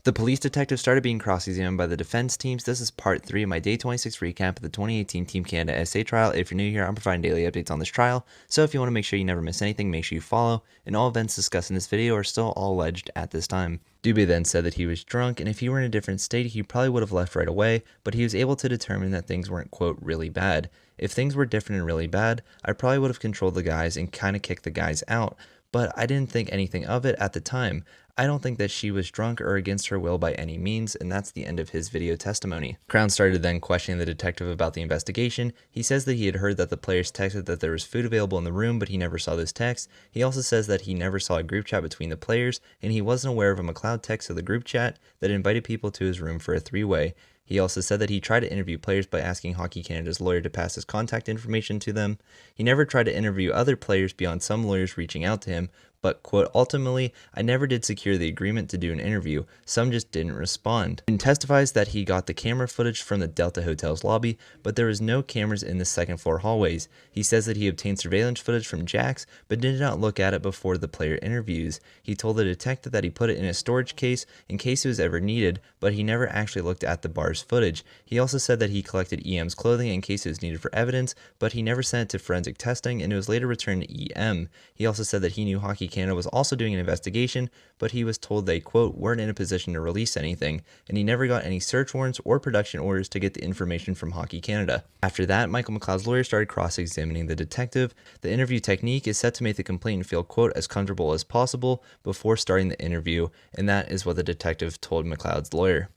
The police detective started being cross-examined by the defense teams. This is part 3 of my day 26 recap of the 2018 Team Canada SA trial. If you're new here, I'm providing daily updates on this trial, so if you want to make sure you never miss anything, make sure you follow. And all events discussed in this video are still all alleged at this time. Dubé then said that he was drunk, and if he were in a different state, he probably would have left right away, but he was able to determine that things weren't, quote, really bad. If things were different and really bad, I probably would have controlled the guys and kind of kicked the guys out, but I didn't think anything of it at the time. I don't think that she was drunk or against her will by any means, and that's the end of his video testimony. Crown started then questioning the detective about the investigation. He says that he had heard that the players texted that there was food available in the room, but he never saw those texts. He also says that he never saw a group chat between the players, and he wasn't aware of a McLeod text of the group chat that invited people to his room for a three-way. He also said that he tried to interview players by asking Hockey Canada's lawyer to pass his contact information to them. He never tried to interview other players beyond some lawyers reaching out to him, but, quote, ultimately, I never did secure the agreement to do an interview. Some just didn't respond. And testifies that he got the camera footage from the Delta Hotel's lobby, but there was no cameras in the second floor hallways. He says that he obtained surveillance footage from Jax, but did not look at it before the player interviews. He told the detective that he put it in a storage case in case it was ever needed, but he never actually looked at the bar's footage. He also said that he collected EM's clothing in case it was needed for evidence, but he never sent it to forensic testing, and it was later returned to EM. He also said that he knew Hockey Canada was also doing an investigation, but he was told they, quote, weren't in a position to release anything, and he never got any search warrants or production orders to get the information from Hockey Canada. After that, Michael McLeod's lawyer started cross-examining the detective. The interview technique is set to make the complainant feel, quote, as comfortable as possible before starting the interview, and that is what the detective told McLeod's lawyer.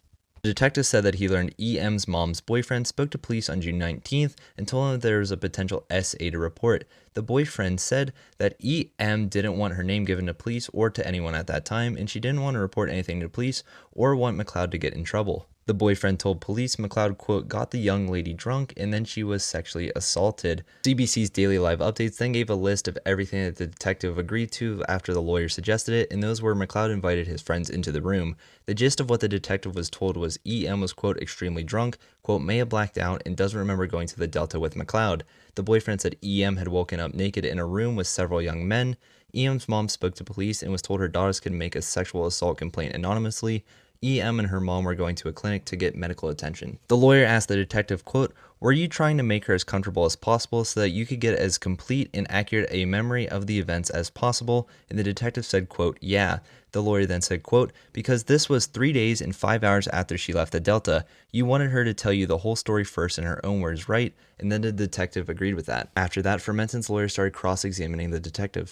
The detective said that he learned EM's mom's boyfriend spoke to police on June 19th and told him that there was a potential SA to report. The boyfriend said that EM didn't want her name given to police or to anyone at that time, and she didn't want to report anything to police or want McLeod to get in trouble. The boyfriend told police McLeod, quote, got the young lady drunk and then she was sexually assaulted. CBC's Daily Live Updates then gave a list of everything that the detective agreed to after the lawyer suggested it, and those were McLeod invited his friends into the room. The gist of what the detective was told was EM was, quote, extremely drunk, quote, may have blacked out and doesn't remember going to the Delta with McLeod. The boyfriend said EM had woken up naked in a room with several young men. EM's mom spoke to police and was told her daughters could make a sexual assault complaint anonymously. EM and her mom were going to a clinic to get medical attention. The lawyer asked the detective, quote, were you trying to make her as comfortable as possible so that you could get as complete and accurate a memory of the events as possible? And the detective said, quote, yeah. The lawyer then said, quote, because this was 3 days and 5 hours after she left the Delta, you wanted her to tell you the whole story first in her own words, right? And then the detective agreed with that. After that, Fermenton's lawyer started cross-examining the detective.